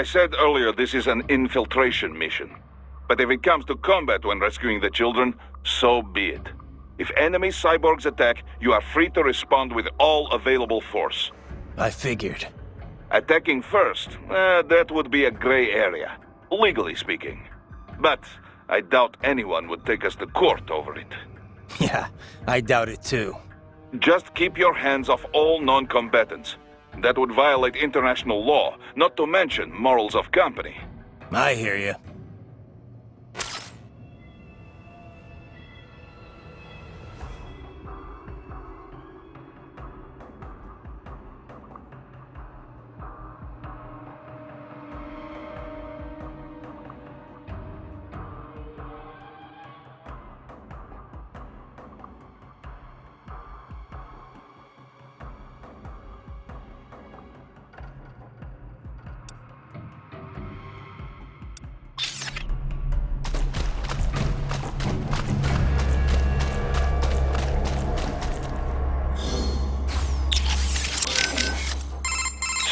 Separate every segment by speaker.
Speaker 1: I said earlier this is an infiltration mission. But if it comes to combat when rescuing the children, so be it. If enemy cyborgs attack, you are free to respond with all available force.
Speaker 2: I figured.
Speaker 1: Attacking first, that would be a gray area, legally speaking. But I doubt anyone would take us to court over it.
Speaker 2: Yeah, I doubt it too.
Speaker 1: Just keep your hands off all non-combatants. That would violate international law, not to mention morals of company.
Speaker 2: I hear you.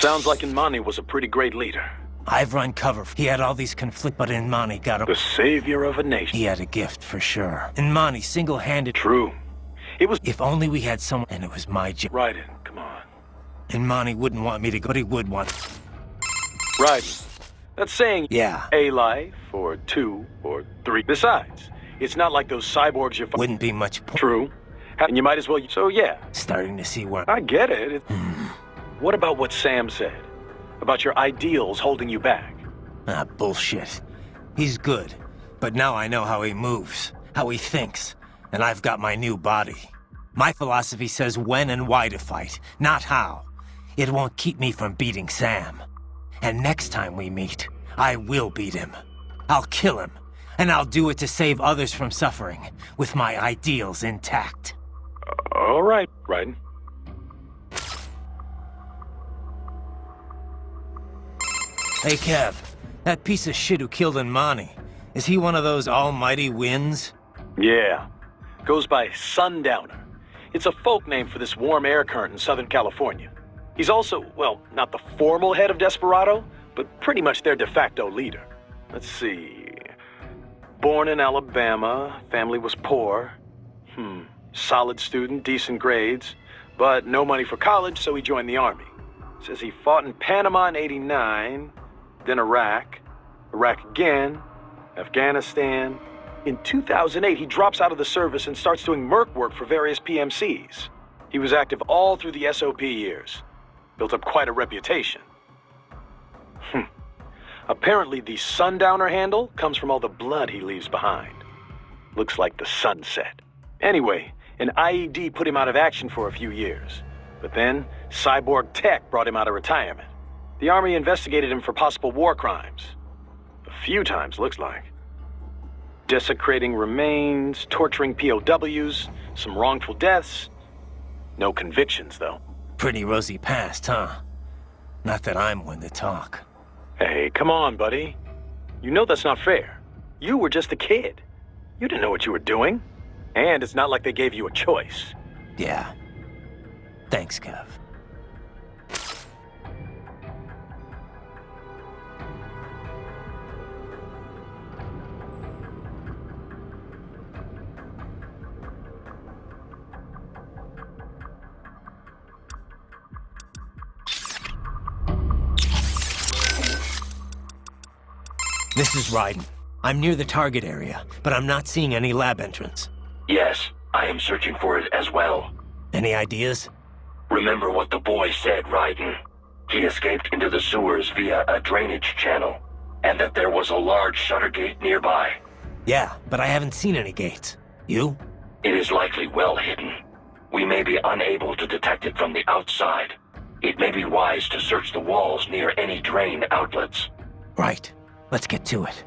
Speaker 3: Sounds like Inmani was a pretty great leader.
Speaker 2: I've run cover. He had all these conflict, but Inmani got him.
Speaker 3: The savior of a nation.
Speaker 2: He had a gift, for sure. Inmani single-handed...
Speaker 3: True. It was...
Speaker 2: If only we had someone... And it was my job.
Speaker 3: Raiden, come on.
Speaker 2: Inmani wouldn't want me to go, but he would want...
Speaker 3: Raiden. That's saying...
Speaker 2: Yeah.
Speaker 3: A life, or 2, or 3. Besides, it's not like those cyborgs you're...
Speaker 2: Wouldn't be much point.
Speaker 3: True. And you might as well... So, yeah.
Speaker 2: Starting to see where...
Speaker 3: I get it. What about what Sam said? About your ideals holding you back?
Speaker 2: Ah, bullshit. He's good, but now I know how he moves, how he thinks, and I've got my new body. My philosophy says when and why to fight, not how. It won't keep me from beating Sam. And next time we meet, I will beat him. I'll kill him, and I'll do it to save others from suffering, with my ideals intact.
Speaker 3: All right, Raiden.
Speaker 2: Hey, Kev, that piece of shit who killed Inmani, is he one of those almighty winds?
Speaker 3: Yeah. Goes by Sundowner. It's a folk name for this warm air current in Southern California. He's also, well, not the formal head of Desperado, but pretty much their de facto leader. Let's see... Born in Alabama, family was poor. Solid student, decent grades, but no money for college, so he joined the army. Says he fought in Panama in '89, then Iraq again, Afghanistan. In 2008, he drops out of the service and starts doing merc work for various PMCs. He was active all through the SOP years. Built up quite a reputation. Apparently, the Sundowner handle comes from all the blood he leaves behind. Looks like the sunset. Anyway, an IED put him out of action for a few years. But then, Cyborg Tech brought him out of retirement. The Army investigated him for possible war crimes. A few times, looks like. Desecrating remains, torturing POWs, some wrongful deaths. No convictions, though.
Speaker 2: Pretty rosy past, huh? Not that I'm one to talk.
Speaker 3: Hey, come on, buddy. You know that's not fair. You were just a kid. You didn't know what you were doing. And it's not like they gave you a choice.
Speaker 2: Yeah. Thanks, Kev. This is Raiden. I'm near the target area, but I'm not seeing any lab entrance.
Speaker 4: Yes, I am searching for it as well.
Speaker 2: Any ideas?
Speaker 4: Remember what the boy said, Raiden. He escaped into the sewers via a drainage channel, and that there was a large shutter gate nearby.
Speaker 2: Yeah, but I haven't seen any gates. You?
Speaker 4: It is likely well hidden. We may be unable to detect it from the outside. It may be wise to search the walls near any drain outlets.
Speaker 2: Right. Let's get to it.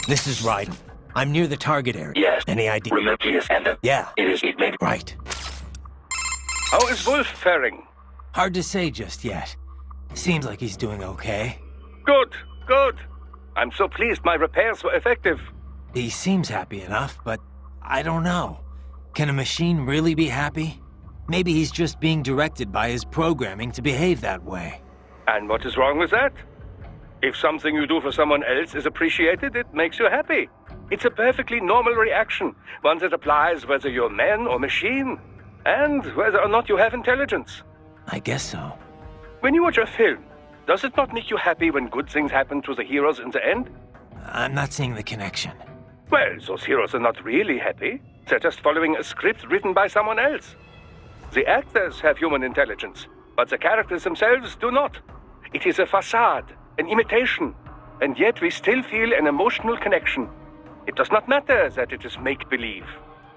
Speaker 2: This is Raiden. I'm near the target area.
Speaker 4: Yes.
Speaker 2: Any idea?
Speaker 4: Remember, yes, and
Speaker 2: Yeah.
Speaker 4: it may be...
Speaker 2: Right.
Speaker 5: How is Wolf faring?
Speaker 2: Hard to say just yet. Seems like he's doing okay.
Speaker 5: Good, good. I'm so pleased my repairs were effective.
Speaker 2: He seems happy enough, but I don't know. Can a machine really be happy? Maybe he's just being directed by his programming to behave that way.
Speaker 5: And what is wrong with that? If something you do for someone else is appreciated, it makes you happy. It's a perfectly normal reaction, one that applies whether you're man or machine, and whether or not you have intelligence.
Speaker 2: I guess so.
Speaker 5: When you watch a film, does it not make you happy when good things happen to the heroes in the end?
Speaker 2: I'm not seeing the connection.
Speaker 5: Well, those heroes are not really happy. They're just following a script written by someone else. The actors have human intelligence, but the characters themselves do not. It is a facade, an imitation, and yet we still feel an emotional connection. It does not matter that it is make-believe.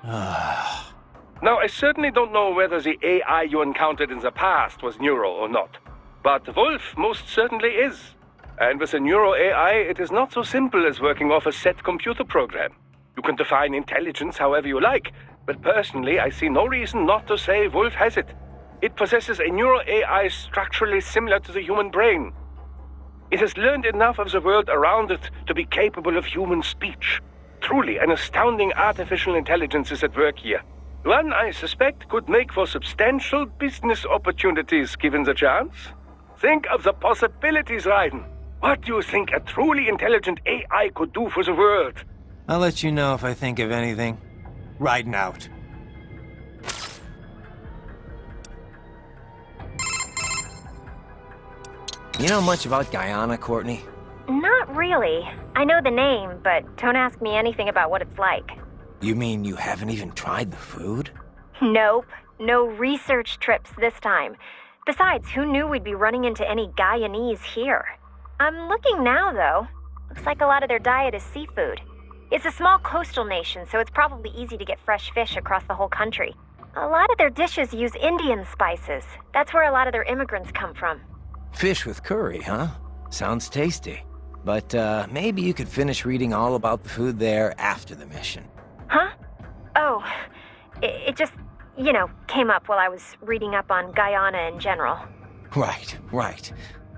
Speaker 5: Now, I certainly don't know whether the AI you encountered in the past was neural or not, but Wolf most certainly is. And with a neuro AI, it is not so simple as working off a set computer program. You can define intelligence however you like, but personally, I see no reason not to say Wolf has it. It possesses a neuro AI structurally similar to the human brain. It has learned enough of the world around it to be capable of human speech. Truly, an astounding artificial intelligence is at work here. One I suspect could make for substantial business opportunities given the chance. Think of the possibilities, Raiden. What do you think a truly intelligent AI could do for the world?
Speaker 2: I'll let you know if I think of anything. Raiden out. You know much about Guyana, Courtney?
Speaker 6: Not really. I know the name, but don't ask me anything about what it's like.
Speaker 2: You mean you haven't even tried the food?
Speaker 6: Nope. No research trips this time. Besides, who knew we'd be running into any Guyanese here? I'm looking now, though. Looks like a lot of their diet is seafood. It's a small coastal nation, so it's probably easy to get fresh fish across the whole country. A lot of their dishes use Indian spices. That's where a lot of their immigrants come from.
Speaker 2: Fish with curry, huh? Sounds tasty. But maybe you could finish reading all about the food there after the mission.
Speaker 6: Huh? Oh, it just, came up while I was reading up on Guyana in general.
Speaker 2: Right.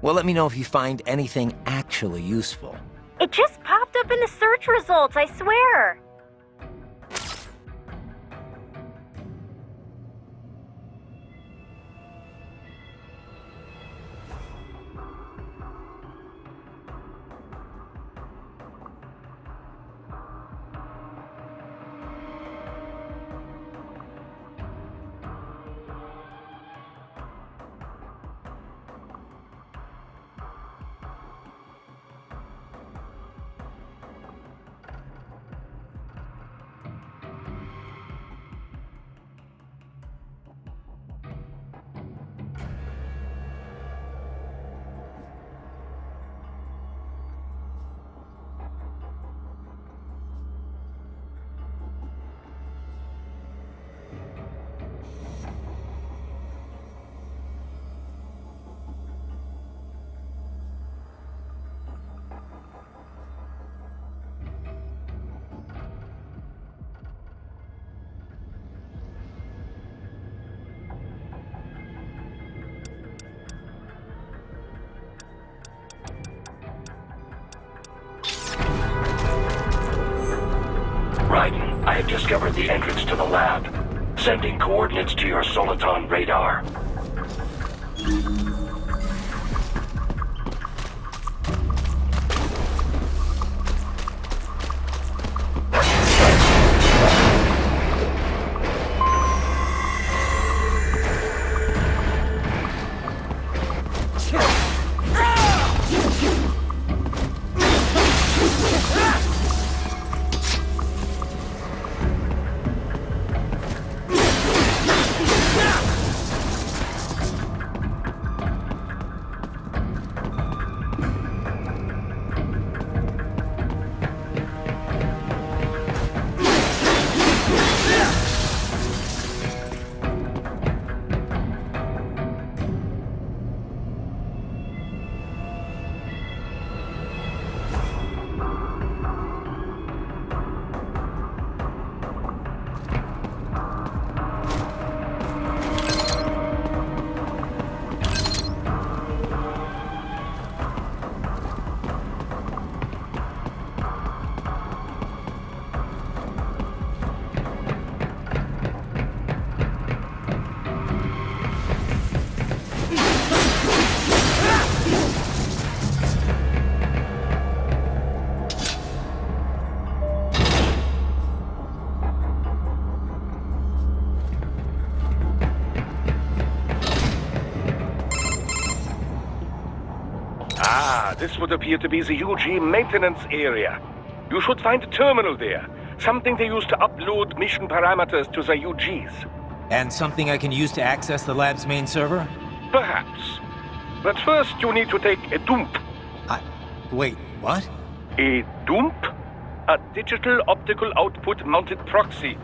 Speaker 2: Well, let me know if you find anything actually useful.
Speaker 6: It just popped up in the search results, I swear!
Speaker 4: Raiden, I have discovered the entrance to the lab. Sending coordinates to your Soliton radar.
Speaker 5: This would appear to be the UG maintenance area. You should find a terminal there. Something they use to upload mission parameters to the UGs.
Speaker 2: And something I can use to access the lab's main server?
Speaker 5: Perhaps. But first you need to take a dump.
Speaker 2: Wait, what?
Speaker 5: A dump? A digital optical output mounted proxy.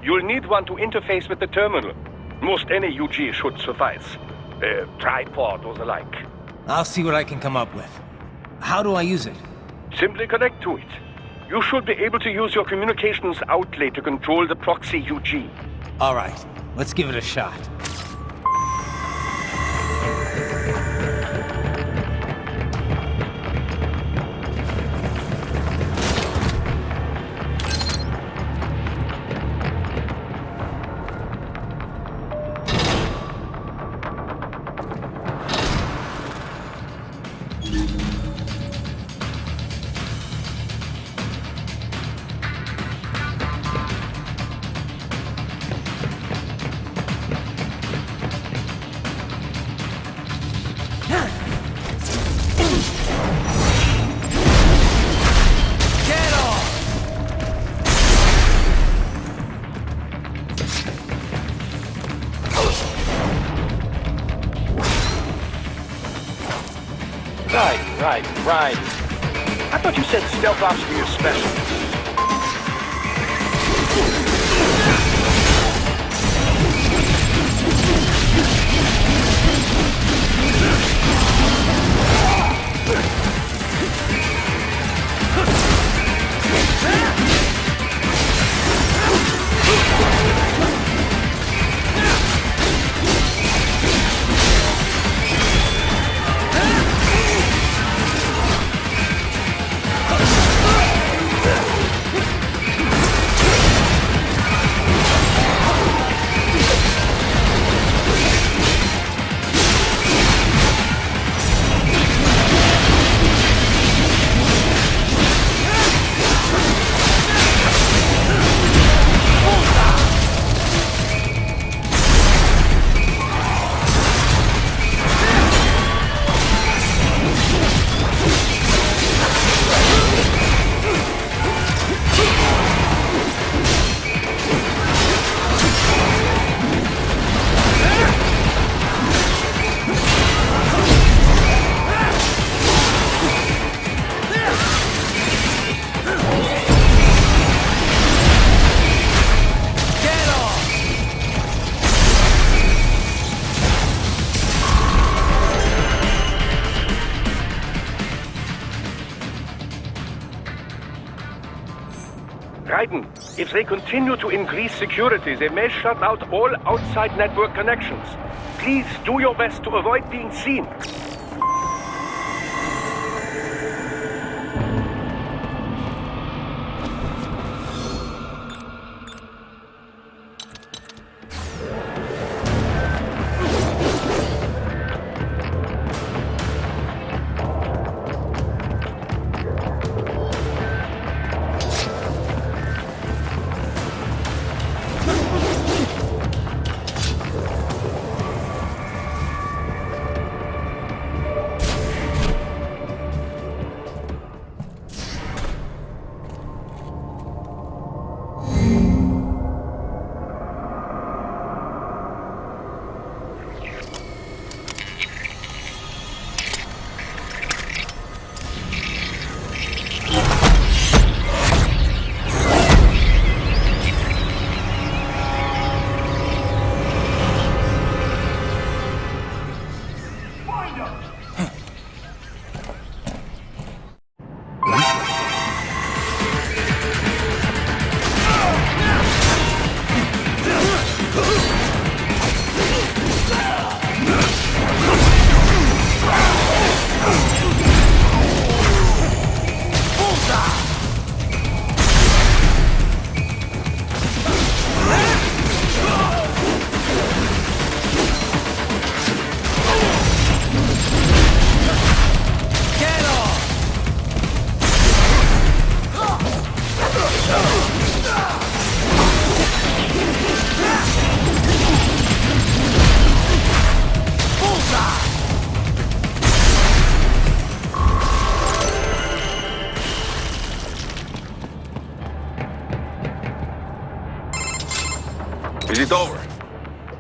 Speaker 5: You'll need one to interface with the terminal. Most any UG should suffice. A tripod or the like.
Speaker 2: I'll see what I can come up with. How do I use it?
Speaker 5: Simply connect to it. You should be able to use your communications outlet to control the proxy UG.
Speaker 2: All right, let's give it a shot.
Speaker 3: Right. I thought you said stealth ops were your specialty.
Speaker 5: Raiden, if they continue to increase security, they may shut out all outside network connections. Please do your best to avoid being seen.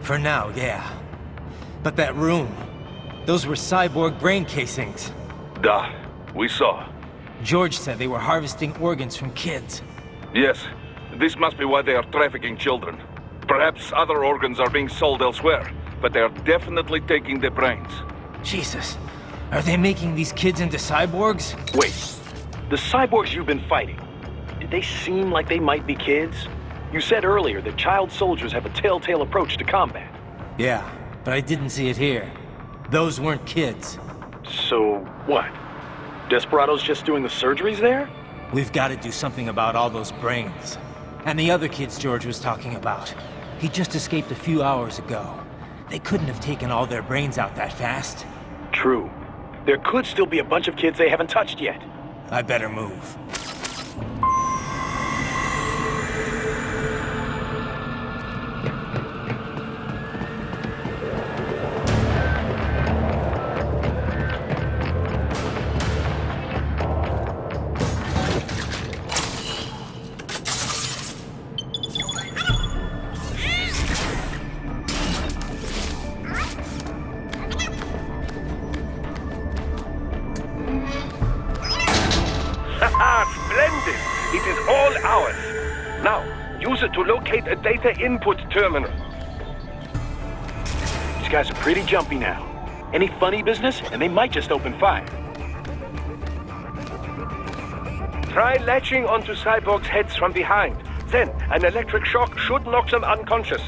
Speaker 2: For now, yeah. But that room, those were cyborg brain casings.
Speaker 1: Duh. We saw.
Speaker 2: George said they were harvesting organs from kids.
Speaker 1: Yes. This must be why they are trafficking children. Perhaps other organs are being sold elsewhere, but they are definitely taking the brains.
Speaker 2: Jesus. Are they making these kids into cyborgs?
Speaker 3: Wait, the cyborgs you've been fighting, did they seem like they might be kids? You said earlier that child soldiers have a telltale approach to combat.
Speaker 2: Yeah, but I didn't see it here. Those weren't kids.
Speaker 3: So, what? Desperado's just doing the surgeries there?
Speaker 2: We've got to do something about all those brains. And the other kids George was talking about. He just escaped a few hours ago. They couldn't have taken all their brains out that fast.
Speaker 3: True. There could still be a bunch of kids they haven't touched yet.
Speaker 2: I better move.
Speaker 5: Splendid! It is all ours. Now, use it to locate a data input terminal.
Speaker 3: These guys are pretty jumpy now. Any funny business, and they might just open fire.
Speaker 5: Try latching onto cyborgs' heads from behind. Then, an electric shock should knock them unconscious.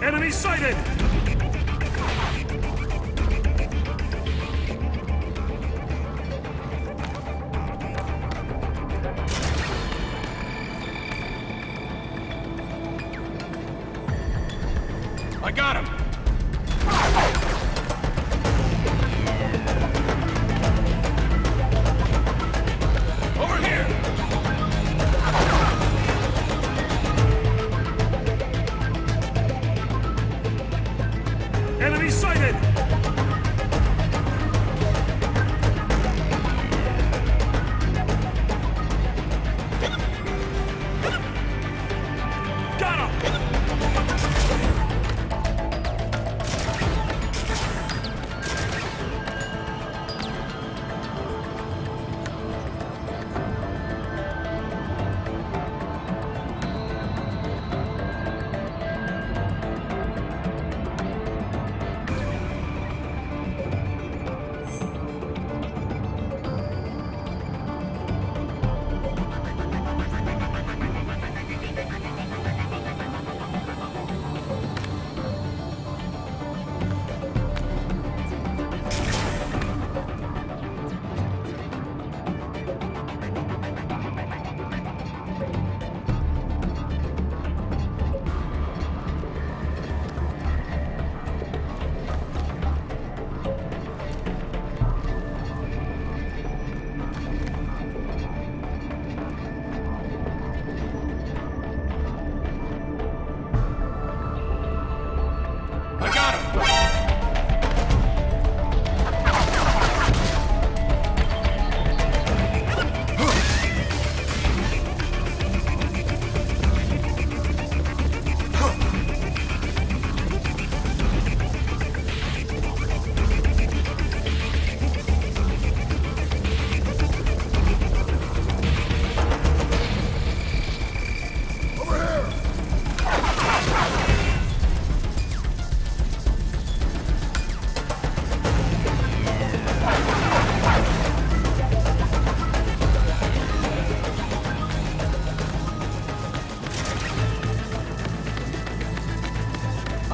Speaker 7: Enemy sighted! I got him! Over here! Enemy sighted! Got him!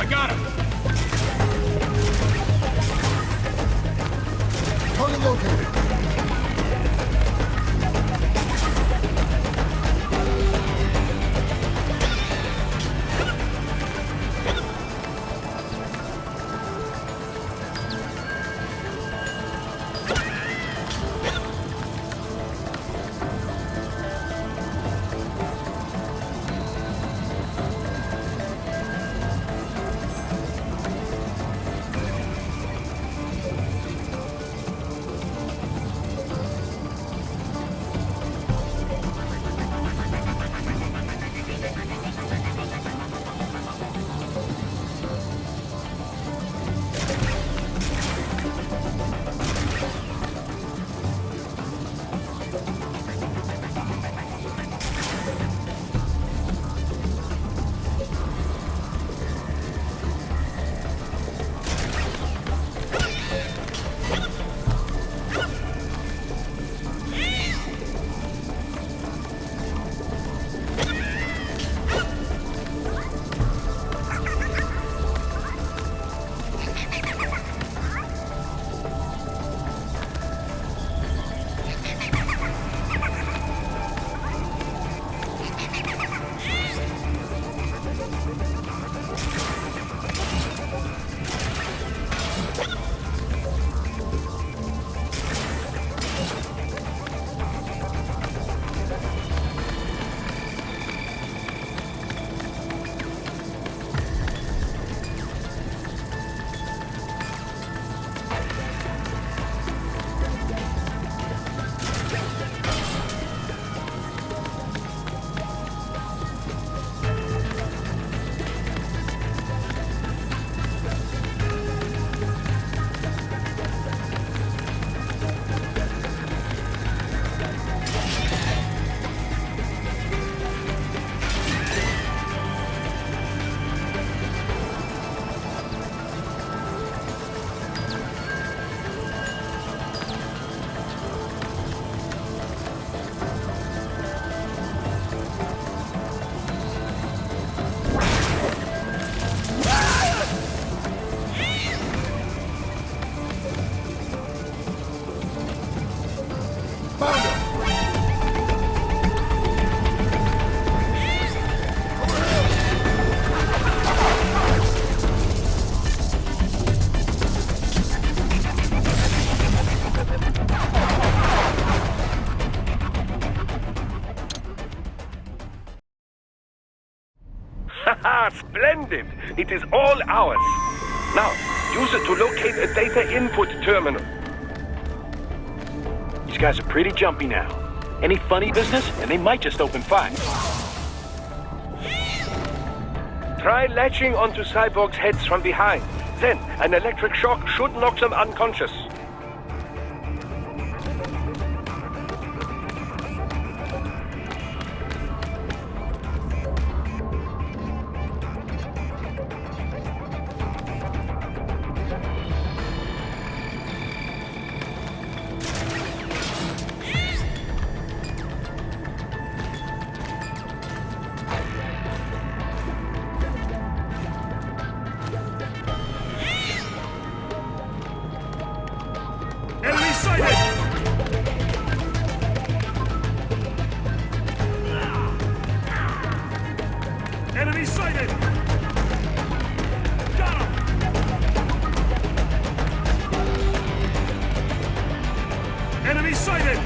Speaker 7: got him!
Speaker 8: Target located.
Speaker 5: Haha, splendid! It is all ours. Now, use it to locate a data input terminal.
Speaker 3: These guys are pretty jumpy now. Any funny business, and they might just open fire.
Speaker 5: Try latching onto Cyborg's heads from behind. Then, an electric shock should knock them unconscious.
Speaker 7: Enemy sighted! Enemy sighted! Got him! Enemy sighted!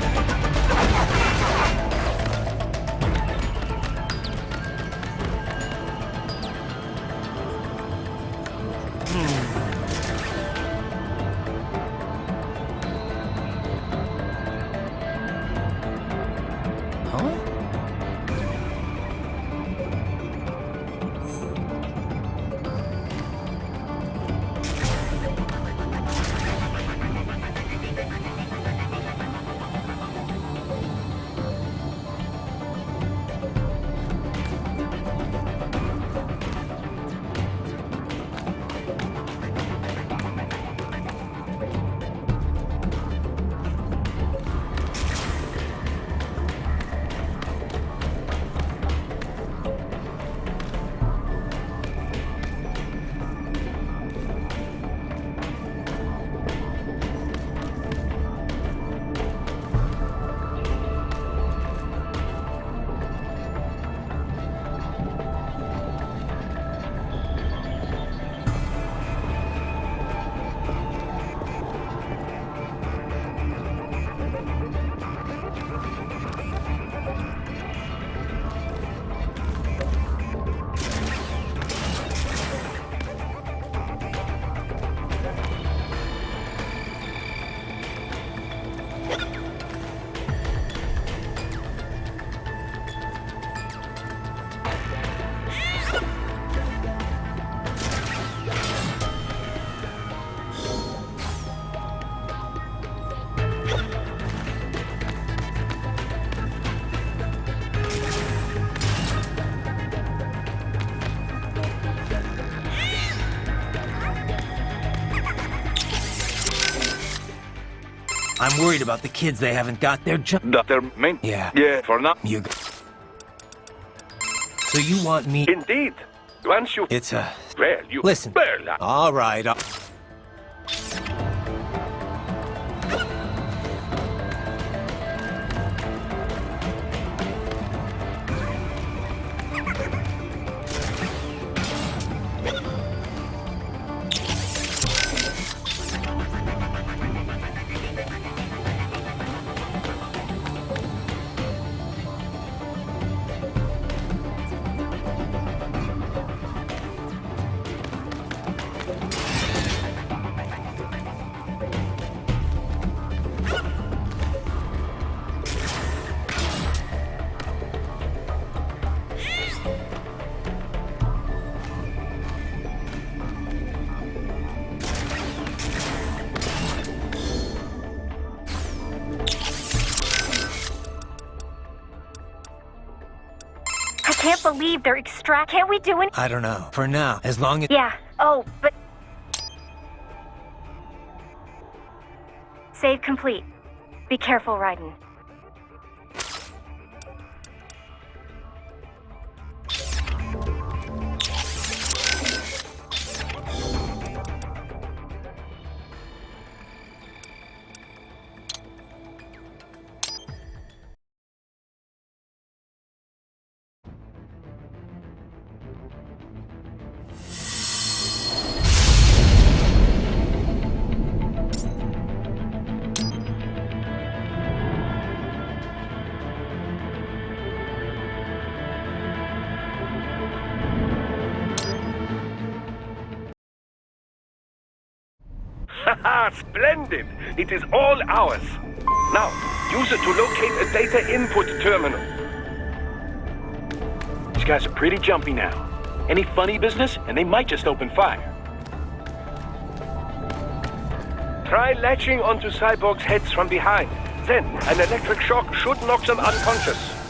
Speaker 2: I'm worried about the kids. They haven't got their job.
Speaker 1: Their main...
Speaker 2: Yeah.
Speaker 1: Yeah, for now.
Speaker 2: You. So you want me?
Speaker 5: Indeed. Once you...
Speaker 2: It's a.
Speaker 5: Well, you...
Speaker 2: Listen.
Speaker 5: Well,
Speaker 2: All right.
Speaker 6: I can't believe they're Can't we do it?
Speaker 2: I don't know. For now, as long as.
Speaker 6: Yeah. Oh, but... Save complete. Be careful, Raiden.
Speaker 5: Haha, splendid! It is all ours. Now, use it to locate a data input terminal.
Speaker 3: These guys are pretty jumpy now. Any funny business, and they might just open fire.
Speaker 5: Try latching onto Cyborg's heads from behind. Then, an electric shock should knock them unconscious.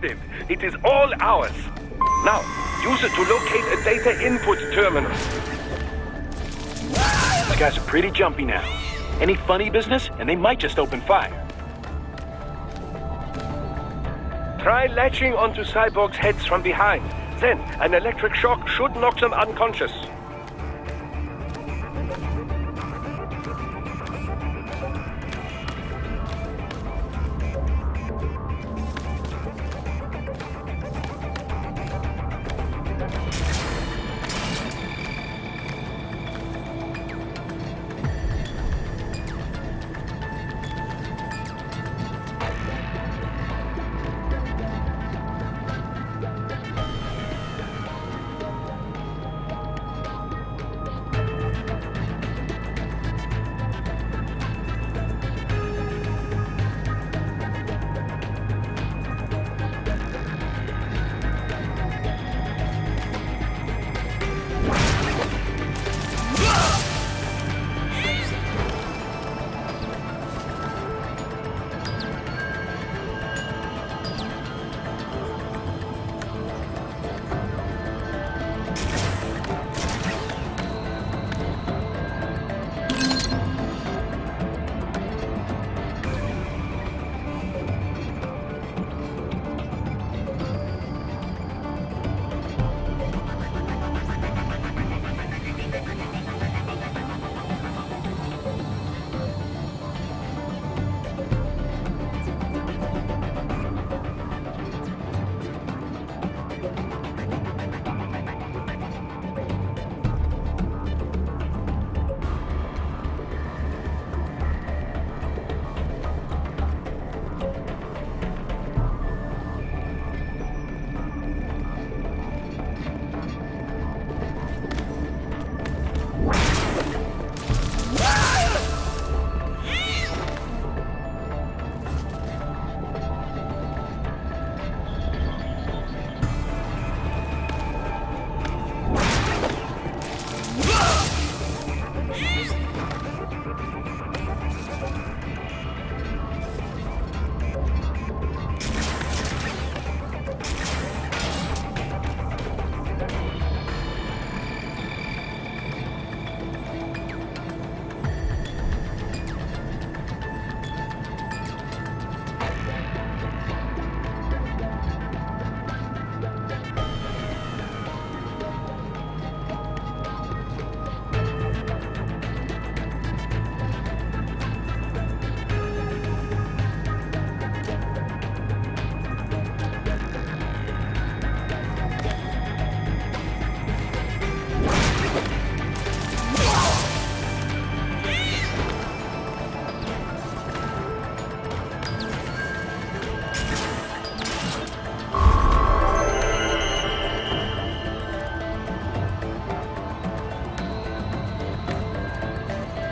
Speaker 5: Splendid! It is all ours. Now, use it to locate a data input terminal.
Speaker 3: These guys are pretty jumpy now. Any funny business, and they might just open fire.
Speaker 5: Try latching onto cyborgs' heads from behind. Then, an electric shock should knock them unconscious.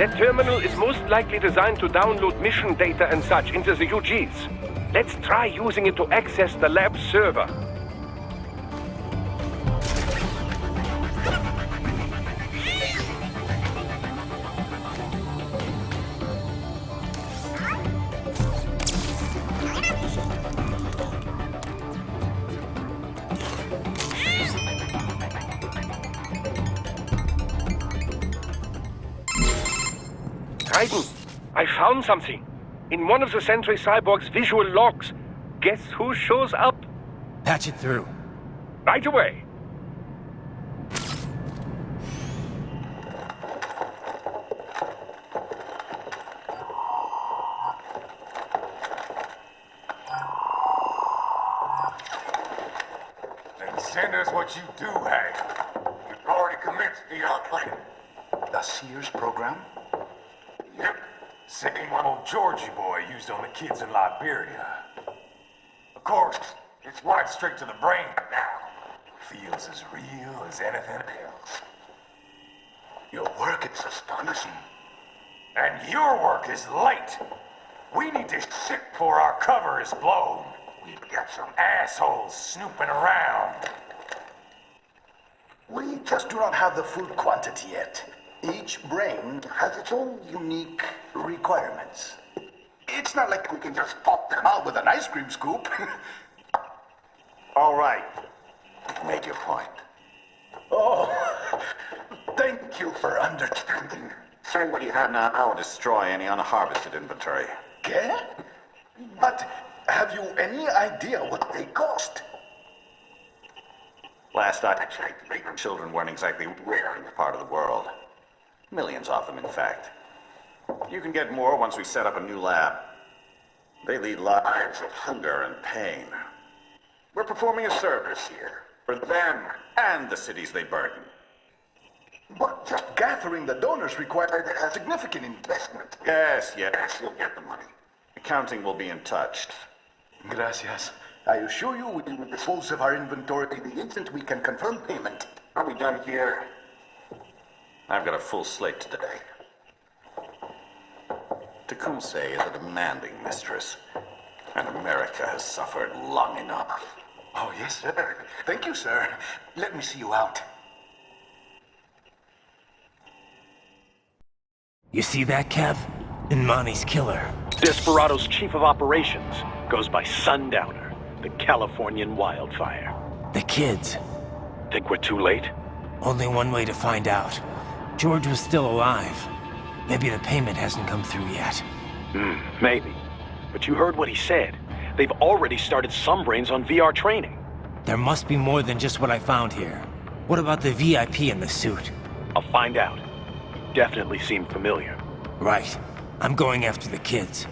Speaker 5: That terminal is most likely designed to download mission data and such into the UGs. Let's try using it to access the lab server. Raiden, I found something. In one of the Sentry Cyborg's visual logs. Guess who shows up?
Speaker 2: Patch it through.
Speaker 5: Right away.
Speaker 8: Then send us what you do have. We've already commenced the outplanning.
Speaker 9: The Sears program?
Speaker 8: Yep. Same one old Georgie boy used on the kids in Liberia. Of course, it's right straight to the brain now. Feels as real as anything else.
Speaker 9: Your work is astonishing.
Speaker 8: And your work is late. We need this shit before our cover is blown. We've got some assholes snooping around.
Speaker 9: We just do not have the full quantity yet. Each brain has its own unique requirements. It's not like we can just pop them out with an ice cream scoop. All right. You've made your point. Oh, thank you for understanding.
Speaker 10: Say what you have now. I'll destroy any unharvested inventory.
Speaker 9: Okay? But have you any idea what they cost?
Speaker 10: Last I checked, children weren't exactly rare in this part of the world. Millions of them, in fact. You can get more once we set up a new lab. They lead lives of hunger and pain. We're performing a service here for them and the cities they burden.
Speaker 9: But just gathering the donors required a significant investment.
Speaker 10: Yes, you'll get the money. Accounting will be in touch.
Speaker 9: Gracias. I assure you we will dispose of our inventory the instant we can confirm payment.
Speaker 10: Are we done here? I've got a full slate today. Tecumseh is a demanding mistress, and America has suffered long enough.
Speaker 9: Oh, yes, sir. Thank you, sir. Let me see you out.
Speaker 2: You see that, Kev? Inmani's killer.
Speaker 3: Desperado's chief of operations goes by Sundowner, the Californian wildfire.
Speaker 2: The kids.
Speaker 3: Think we're too late?
Speaker 2: Only one way to find out. George was still alive. Maybe the payment hasn't come through yet.
Speaker 3: Maybe. But you heard what he said. They've already started some brains on VR training.
Speaker 2: There must be more than just what I found here. What about the VIP in the suit?
Speaker 3: I'll find out. He definitely seemed familiar.
Speaker 2: Right. I'm going after the kids.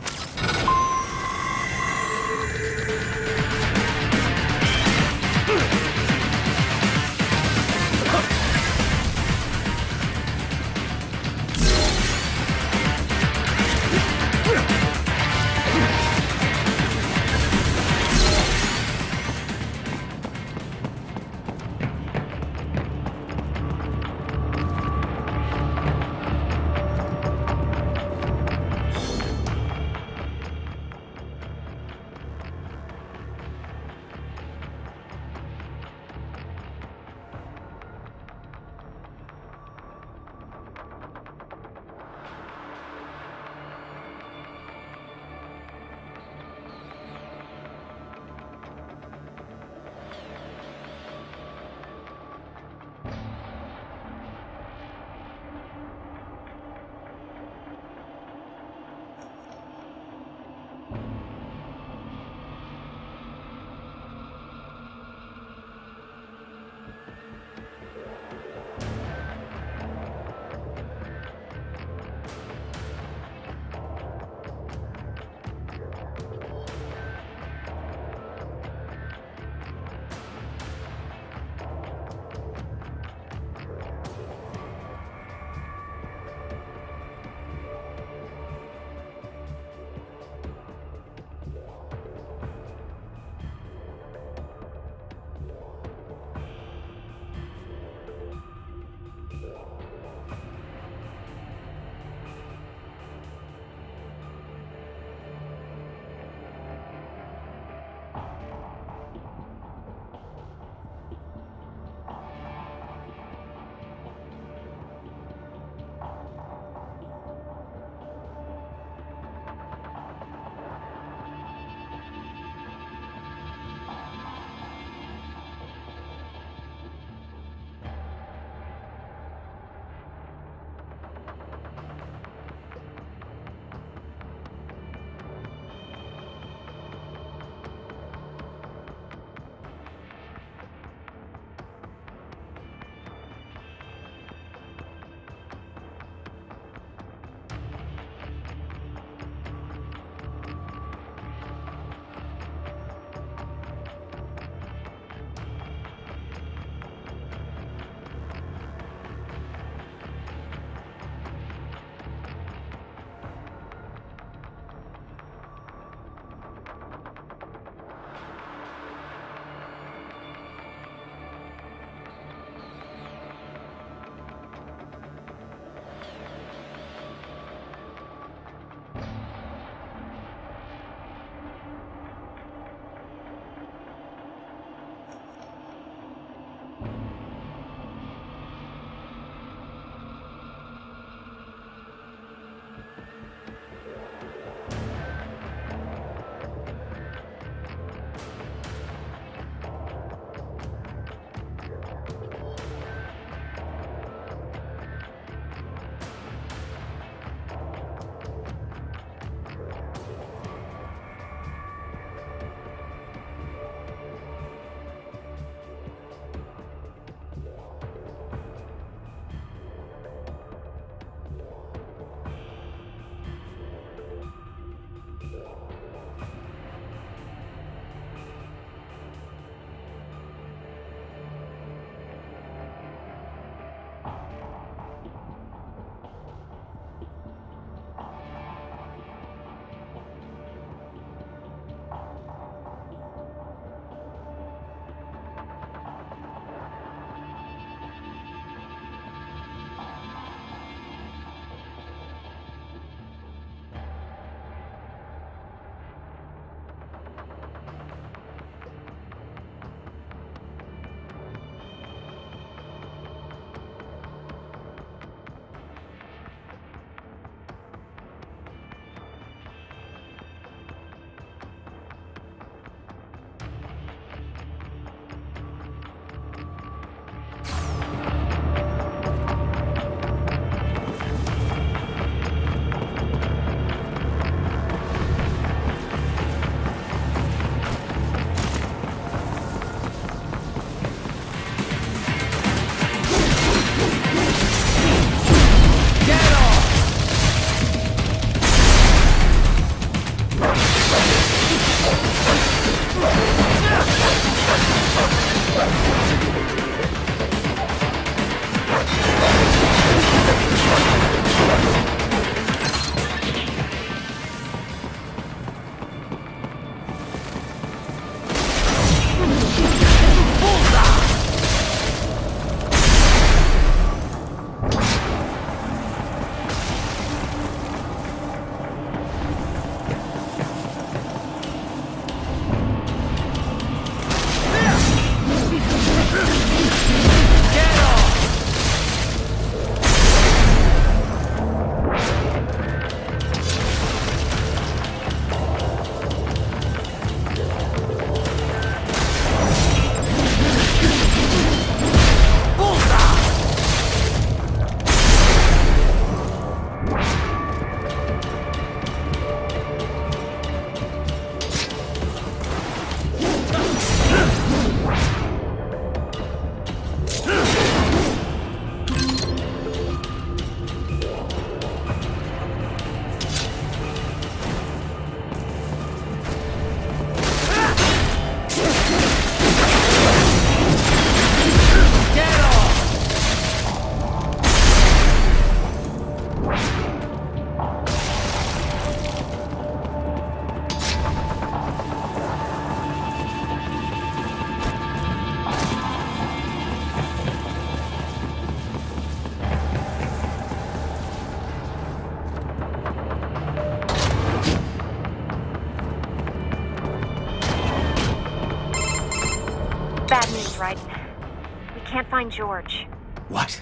Speaker 6: we can't find George.
Speaker 2: What?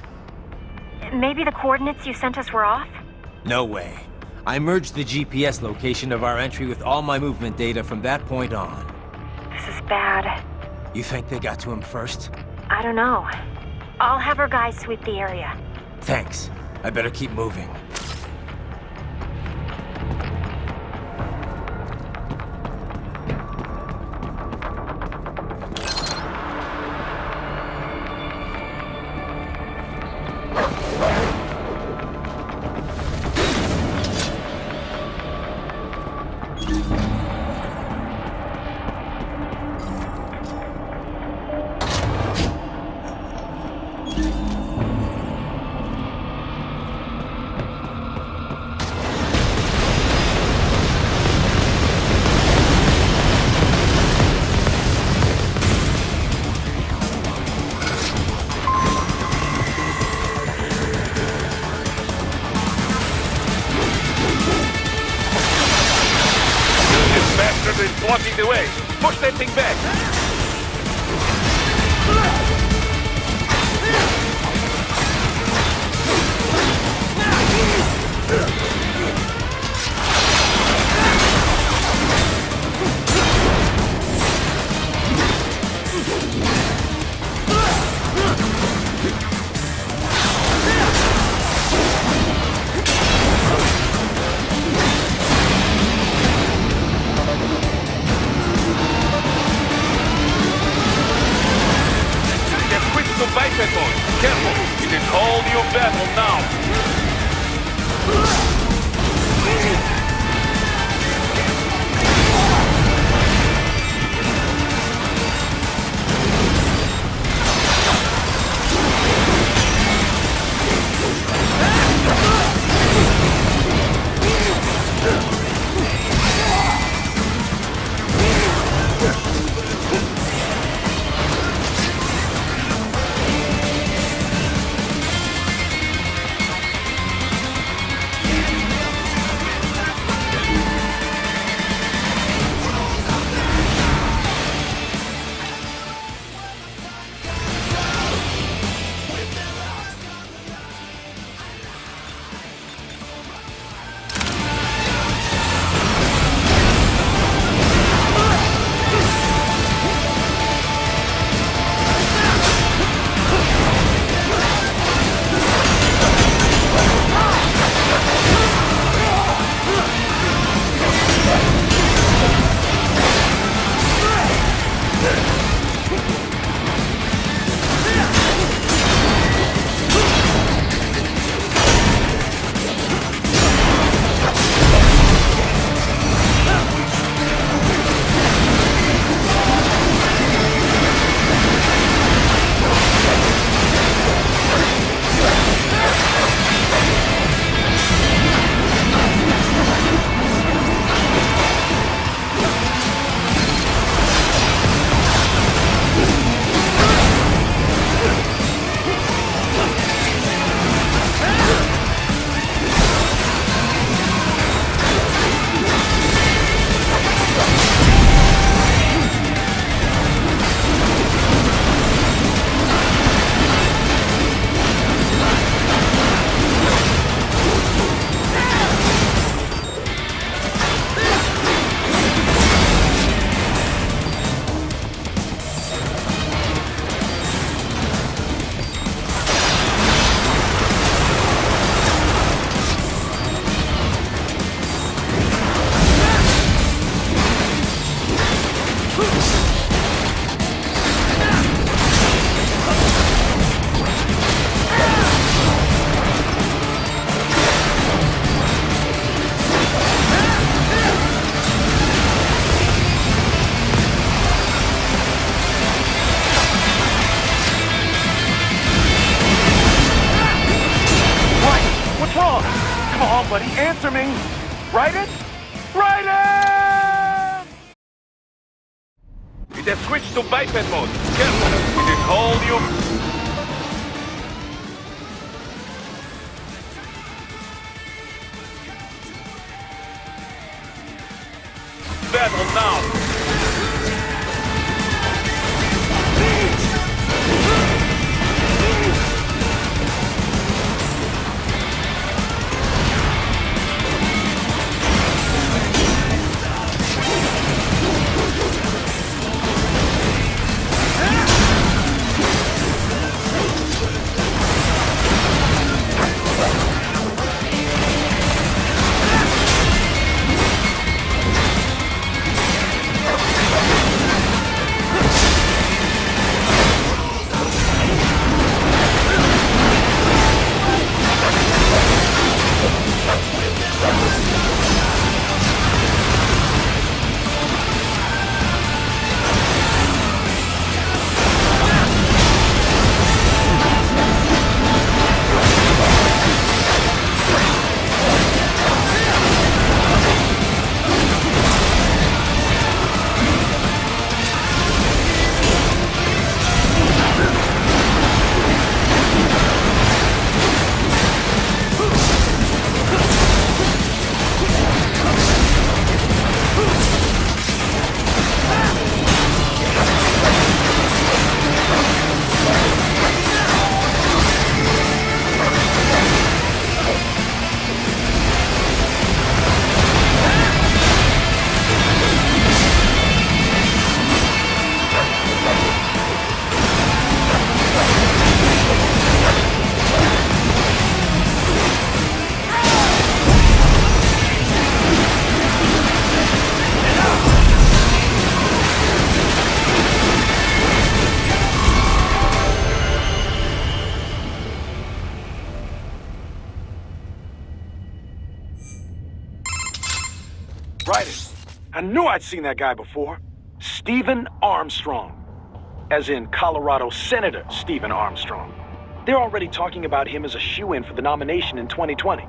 Speaker 6: Maybe the coordinates you sent us were off?
Speaker 2: No way. I merged the GPS location of our entry with all my movement data from that point on.
Speaker 6: This is bad.
Speaker 2: You think they got to him first?
Speaker 6: I don't know. I'll have our guys sweep the area.
Speaker 2: Thanks. I better keep moving.
Speaker 5: Is blocking the way. Push that thing back. Biped mode. Careful. It is all new battle now. Come on, buddy, answer me! Raiden? Raiden! It has switched to biped mode. Careful, it is all new. Battle now!
Speaker 3: Right. I knew I'd seen that guy before. Stephen Armstrong. As in Colorado Senator Stephen Armstrong. They're already talking about him as a shoo-in for the nomination in 2020.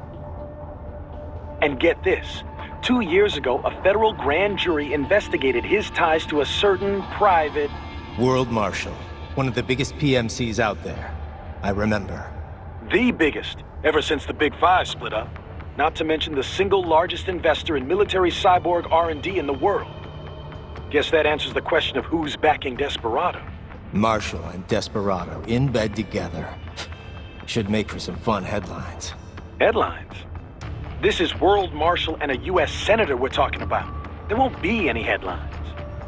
Speaker 3: And get this. 2 years ago, a federal grand jury investigated his ties to a certain private...
Speaker 2: World Marshal. One of the biggest PMCs out there. I remember.
Speaker 3: The biggest, ever since the Big Five split up. Not to mention the single largest investor in military cyborg R&D in the world. Guess that answers the question of who's backing Desperado.
Speaker 2: Marshall and Desperado in bed together. Should make for some fun headlines.
Speaker 3: Headlines? This is World Marshal and a U.S. Senator we're talking about. There won't be any headlines.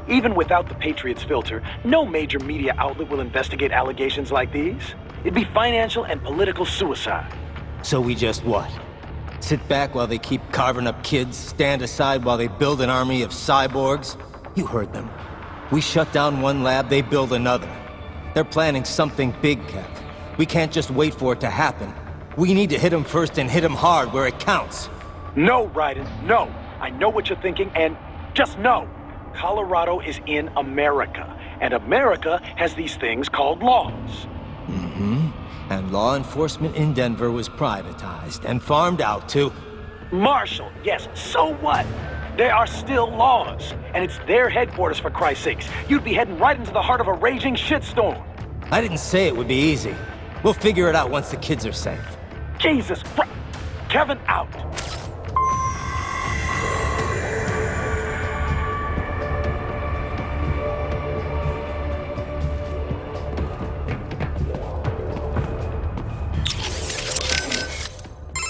Speaker 3: Even without the Patriots filter, no major media outlet will investigate allegations like these. It'd be financial and political suicide.
Speaker 2: So we just what? Sit back while they keep carving up kids, stand aside while they build an army of cyborgs? You heard them. We shut down one lab, they build another. They're planning something big, Kev. We can't just wait for it to happen. We need to hit them first and hit them hard where it counts.
Speaker 3: No, Raiden, no. I know what you're thinking, and just know. Colorado is in America, and America has these things called laws.
Speaker 2: Mm-hmm. And law enforcement in Denver was privatized and farmed out to...
Speaker 3: Marshall, yes, so what? There are still laws, and it's their headquarters, for Christ's sakes. You'd be heading right into the heart of a raging shitstorm.
Speaker 2: I didn't say it would be easy. We'll figure it out once the kids are safe.
Speaker 3: Jesus Christ. Kevin out.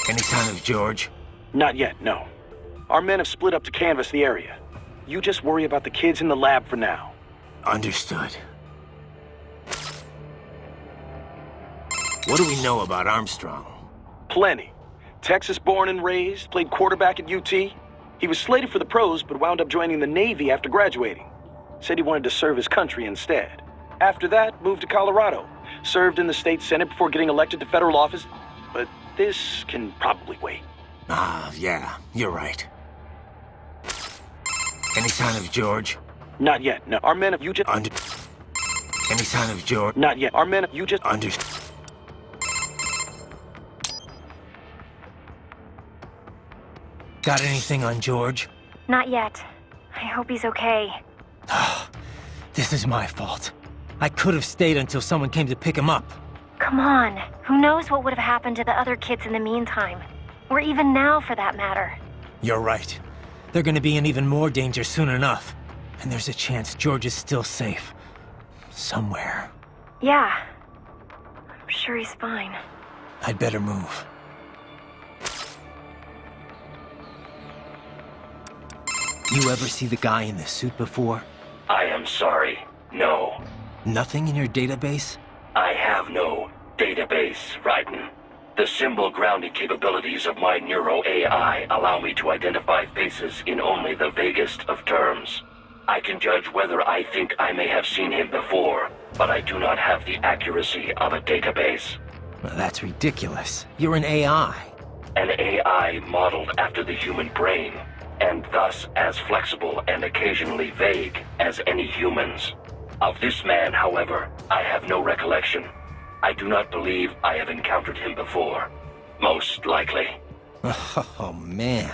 Speaker 2: Any sign of George?
Speaker 3: Not yet, no. Our men have split up to canvass the area. You just worry about the kids in the lab for now.
Speaker 2: Understood. What do we know about Armstrong?
Speaker 3: Plenty. Texas born and raised, played quarterback at UT. He was slated for the pros, but wound up joining the Navy after graduating. Said he wanted to serve his country instead. After that, moved to Colorado. Served in the state senate before getting elected to federal office. But this can probably wait.
Speaker 2: Ah, yeah, you're right. Any sign of George?
Speaker 3: Not yet, no. Our men have you just...
Speaker 2: Any sign of George?
Speaker 3: Not yet. Our men have you just...
Speaker 2: Got anything on George?
Speaker 6: Not yet. I hope he's okay.
Speaker 2: This is my fault. I could have stayed until someone came to pick him up.
Speaker 6: Come on. Who knows what would have happened to the other kids in the meantime? Or even now, for that matter.
Speaker 2: You're right. They're gonna be in even more danger soon enough. And there's a chance George is still safe. Somewhere.
Speaker 6: Yeah. I'm sure he's fine.
Speaker 2: I'd better move. You ever see the guy in the suit before?
Speaker 4: I am sorry. No.
Speaker 2: Nothing in your database?
Speaker 4: I have no database, Raiden. The symbol grounding capabilities of my Neuro AI allow me to identify faces in only the vaguest of terms. I can judge whether I think I may have seen him before, but I do not have the accuracy of a database.
Speaker 2: Well, that's ridiculous. You're an AI.
Speaker 4: An AI modeled after the human brain, and thus as flexible and occasionally vague as any humans. Of this man, however, I have no recollection. I do not believe I have encountered him before. Most likely.
Speaker 2: Oh, man.